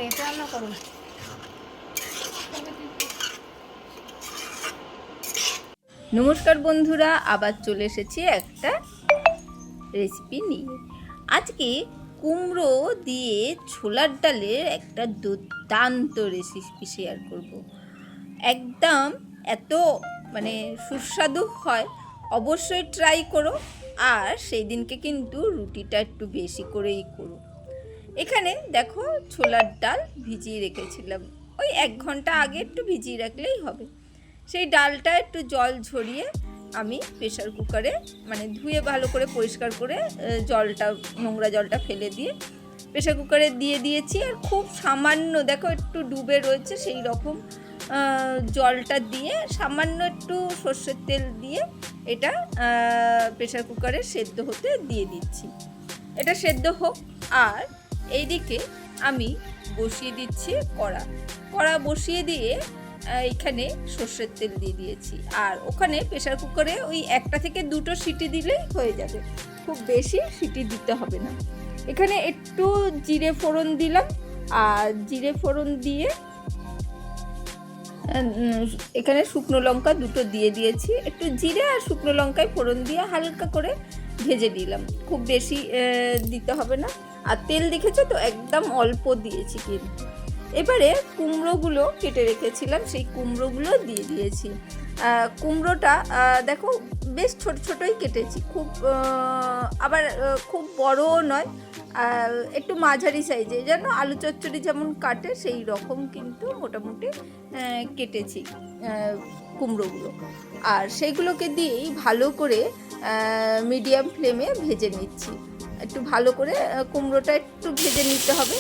এটা রান্না করো। নমস্কার বন্ধুরা, আবার চলে এসেছি একটা রেসিপি নিয়ে। আজকে কুমড়ো দিয়ে ছোলার ডালের একটা দুর্দান্ত রেসিপি শেয়ার করব। একদম এত সুস্বাদু হয়, অবশ্যই ট্রাই করো। আর সেই দিনকে কিন্তু রুটিটা একটু বেশি করেই করো। এখানে দেখো, ছোলার ডাল ভিজিয়ে রেখেছিলাম, ওই 1 ঘন্টা আগে একটু ভিজিয়ে রাখলেই হবে। সেই ডালটা একটু জল ঝরিয়ে আমি প্রেশার কুকারে ধুয়ে ভালো করে পরিষ্কার করে জলটা, নোংরা জলটা ফেলে দিয়ে প্রেশার কুকারে দিয়ে দিয়েছি। আর খুব সামান্য, দেখো একটু ডুবে রয়েছে, সেই রকম জলটা দিয়ে সামান্য একটু সর্ষের তেল দিয়ে এটা প্রেশার কুকারে সেদ্ধ হতে দিয়ে দিচ্ছি। এটা সেদ্ধ হোক। আর এইদিকে আমি বসিয়ে দিচ্ছি কড়া বসিয়ে দিয়ে এখানে সর্ষের তেল দিয়ে দিয়েছি। আর ওখানে প্রেশার কুকারে ওই 1টা থেকে 2টো সিটি দিলেই হয়ে যাবে, খুব বেশি সিটি দিতে হবে না। এখানে একটু জিরে ফোড়ন দিলাম, আর জিরে ফোড়ন দিয়ে এখানে শুকনো লঙ্কা 2টো দিয়ে দিয়েছি। একটু জিরে আর শুকনো লঙ্কায় ফোড়ন দিয়ে হালকা করে ভেজে নিলাম, খুব বেশি দিতে হবে না। আর তেল দেখেছো তো, একদম অল্প দিয়েছি। কিন্তু এবারে কুমড়োগুলো কেটে রেখেছিলাম, সেই কুমড়োগুলো দিয়ে দিয়েছি। কুমড়োটা দেখো বেশ ছোট ছোটই কেটেছি, খুব বড়ও নয়, একটু মাঝারি সাইজে, যেন আলু চচ্চড়ি যেমন কাটে সেই রকম কিন্তু মোটামুটি কেটেছি কুমড়োগুলো। আর সেইগুলোকে দিয়েই ভালো করে মিডিয়াম ফ্লেমে ভেজে নিচ্ছি। একটু ভালো করে কুমড়োটা একটু ভেজে নিতে হবে।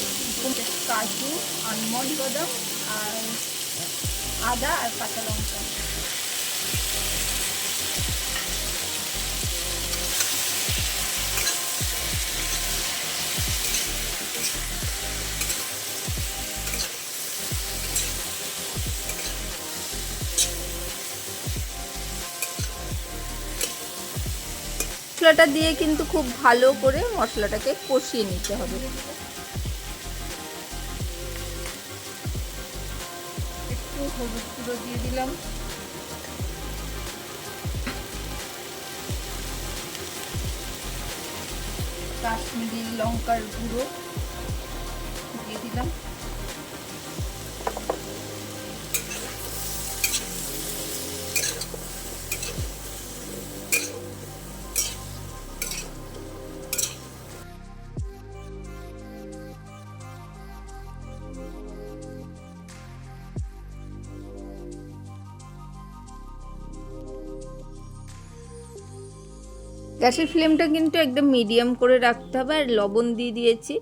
কাজু, আলমন্ড, বাদাম আর আদা আর কাঁচা লঙ্কা, মশলাটা দিয়ে কিন্তু খুব ভালো করে মশলাটাকে কষিয়ে নিতে হবে। একটু হলুদ গুঁড়ো দিয়ে দিলাম, কাশ্মীরি লঙ্কার গুঁড়ো দিয়ে দিলাম, গ্যাসের ফ্লেমটা কিন্তু একদম মিডিয়াম করে রাখতে হবে। আর লবণ দিয়ে দিয়েছি,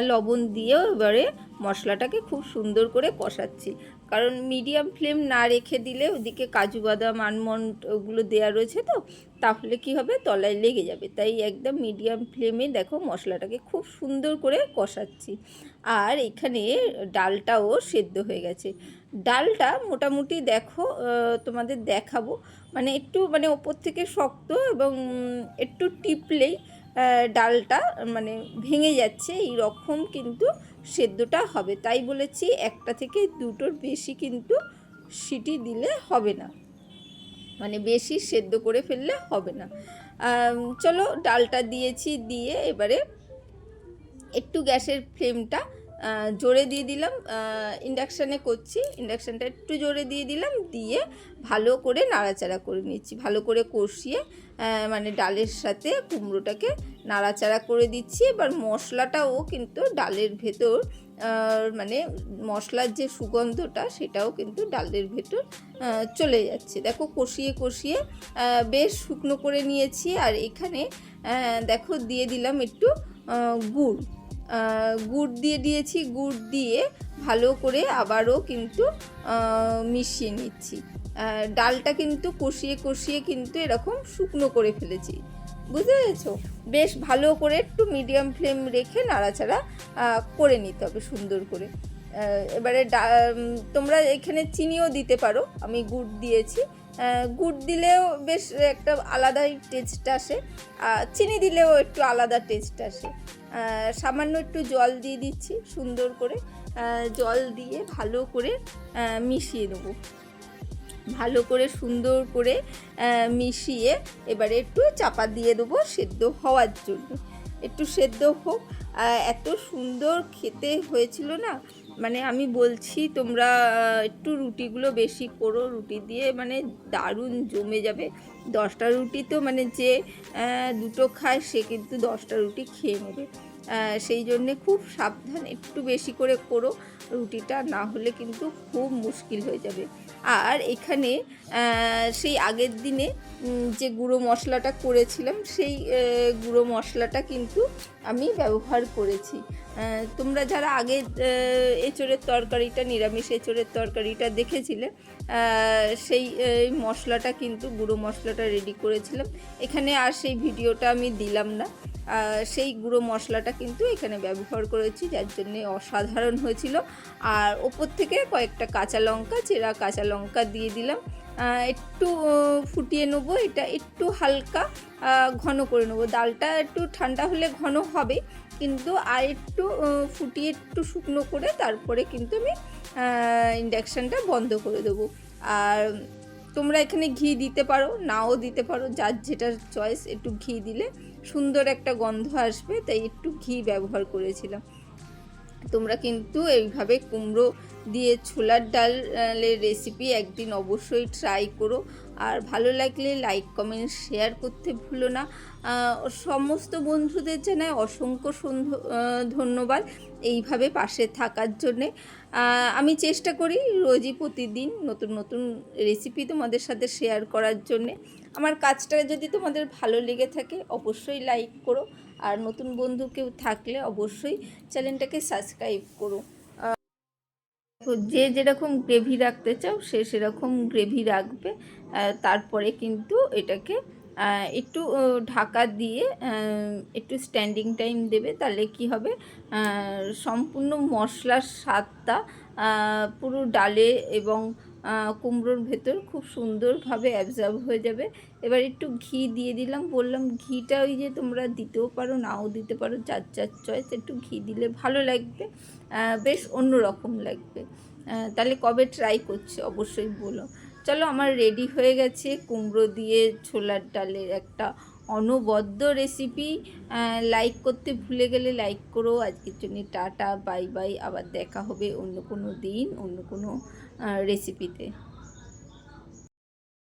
লবণ দিয়েও এবারে মশলাটাকে খুব সুন্দর করে কষাচ্ছি। কারণ মিডিয়াম ফ্লেম না রেখে দিলে ওদিকে কাজু বাদাম আলমন্ড ওগুলো দেওয়া রয়েছে, তো তাহলে কি হবে, তলায় লেগে যাবে। তাই একদম মিডিয়াম ফ্লেমে দেখো মশলাটাকে খুব সুন্দর করে কষাচ্ছি। আর এখানে ডালটাও সেদ্ধ হয়ে গেছে। ডালটা মোটামুটি দেখো, তোমাদের দেখাবো, একটু ওপর থেকে শক্ত, এবং একটু টিপলেই ডালটা ভেঙে যাচ্ছে, এই রকম কিন্তু সেদ্ধটা হবে। তাই বলেছি 1টা থেকে 2টোর বেশি কিন্তু সিটি দিলে হবে না, বেশি সেদ্ধ করে ফেললে হবে না। চলো, ডালটা দিয়েছি, দিয়ে এবারে একটু গ্যাসের ফ্লেমটা জোরে দিয়ে দিলাম। ইন্ডাকশানে করছি, ইন্ডাকশানটা একটু জোরে দিয়ে দিলাম, দিয়ে ভালো করে নাড়াচাড়া করে নিচ্ছি। ভালো করে কষিয়ে ডালের সাথে কুমড়োটাকে নাড়াচাড়া করে দিচ্ছি। এবার মশলাটাও কিন্তু ডালের ভেতর, মশলার যে সুগন্ধটা সেটাও কিন্তু ডালের ভেতর চলে যাচ্ছে। দেখো কষিয়ে কষিয়ে বেশ শুকনো করে নিয়েছি। আর এখানে দেখো দিয়ে দিলাম একটু গুড় দিয়ে দিয়েছি। গুড় দিয়ে ভালো করে আবারও কিন্তু মিশিয়ে নিচ্ছি। ডালটা কিন্তু কষিয়ে কষিয়ে কিন্তু এরকম শুকনো করে ফেলেছি, বুঝতে পেরেছো? বেশ ভালো করে একটু মিডিয়াম ফ্লেম রেখে নাড়াচাড়া করে নিতে হবে সুন্দর করে। এবারে তোমরা এখানে চিনিও দিতে পারো, আমি গুড় দিয়েছি। গুড় দিলেও বেশ একটা আলাদাই টেস্ট আসে, চিনি দিলেও একটু আলাদা টেস্ট আসে। সামান্য একটু জল দিয়ে দিচ্ছি, সুন্দর করে জল দিয়ে ভালো করে মিশিয়ে নেবো। ভালো করে সুন্দর করে মিশিয়ে এবারে একটু চাপা দিয়ে দেবো সেদ্ধ হওয়ার জন্য। একটু সেদ্ধ হোক। এত সুন্দর খেতে হয়েছিল না, মানে আমি বলছি তোমরা একটু রুটিগুলো বেশি করো, রুটি দিয়ে মানে দারুণ জমে যাবে। 10টা রুটি তো মানে যে দুটো খায় সে কিন্তু 10টা রুটি খেয়ে নেবে। সেই জন্যে খুব সাবধান, একটু বেশি করে করো রুটিটা, না হলে কিন্তু খুব মুশকিল হয়ে যাবে। আর এখানে সেই আগের দিনে যে গুঁড়ো মশলাটা করেছিলাম সেই গুঁড়ো মশলাটা কিন্তু আমি ব্যবহার করেছি। তোমরা যারা আগে এঁচোড়ের তরকারিটা, নিরামিষ এঁচোড়ের তরকারিটা দেখেছিলে, সেই মশলাটা কিন্তু গুঁড়ো মশলাটা রেডি করেছিলাম। এখানে আর সেই ভিডিওটা আমি দিলাম না। সেই গুঁড়ো মশলাটা কিন্তু এখানে ব্যবহার করেছি, যার জন্যে অসাধারণ হয়েছিল। আর ওপর থেকে কয়েকটা কাঁচা লঙ্কা, চেরা কাঁচা লঙ্কা দিয়ে দিলাম। একটু ফুটিয়ে নেবো, এটা একটু হালকা ঘন করে নেবো। ডালটা একটু ঠান্ডা হলে ঘন হবে, কিন্তু আর একটু ফুটিয়ে একটু শুকনো করে তারপরে কিন্তু আমি ইন্ডাকশানটা বন্ধ করে দেবো। আর তোমরা এখানে ঘি দিতে পারো, নাও দিতে পারো, যার যেটা চয়েস। একটু ঘি দিলে সুন্দর একটা গন্ধ আসবে, তাই একটু ঘি ব্যবহার করেছিলাম। তোমরা কিন্তু এইভাবে কুমড়ো দিয়ে ছোলার ডালের রেসিপি একদিন অবশ্যই ট্রাই করো। আর ভালো লাগলে লাইক, কমেন্ট, শেয়ার করতে ভুলো না। সমস্ত বন্ধুদের জানাই অসংখ্য ধন্যবাদ এইভাবে পাশে থাকার জন্যে। আমি চেষ্টা করি রোজই প্রতিদিন নতুন নতুন রেসিপি তোমাদের সাথে শেয়ার করার জন্যে। আমার কাজটা যদি তোমাদের ভালো লেগে থাকে অবশ্যই লাইক করো, আর নতুন বন্ধু কেউ থাকলে অবশ্যই চ্যানেলটাকে সাবস্ক্রাইব করো। যে যেরকম গ্রেভি রাখতে চাও সে সেরকম গ্রেভি রাখবে। তারপরে কিন্তু এটাকে একটু ঢাকা দিয়ে একটু স্ট্যান্ডিং টাইম দেবে, তাহলে কি হবে, সম্পূর্ণ মশলার স্বাদটা পুরো ডালে এবং কুমড়োর ভেতর খুব সুন্দরভাবে অ্যাবজর্ব হয়ে যাবে। এবার একটু ঘি দিয়ে দিলাম, বললাম ঘিটা ওই যে তোমরা দিতেও পারো, নাও দিতে পারো, যার যার চয়েস। একটু ঘি দিলে ভালো লাগবে, বেশ অন্যরকম লাগবে। তাহলে কবে ট্রাই করছে অবশ্যই বলো। চলো, আমার রেডি হয়ে গেছে কুমড়ো দিয়ে ছোলার ডালের একটা অনবদ্য রেসিপি। লাইক করতে ভুলে গেলে লাইক করো। আজকের জন্য টাটা, বাই বাই। আবার দেখা হবে অন্য কোনো দিন অন্য কোনো রেসিপিতে।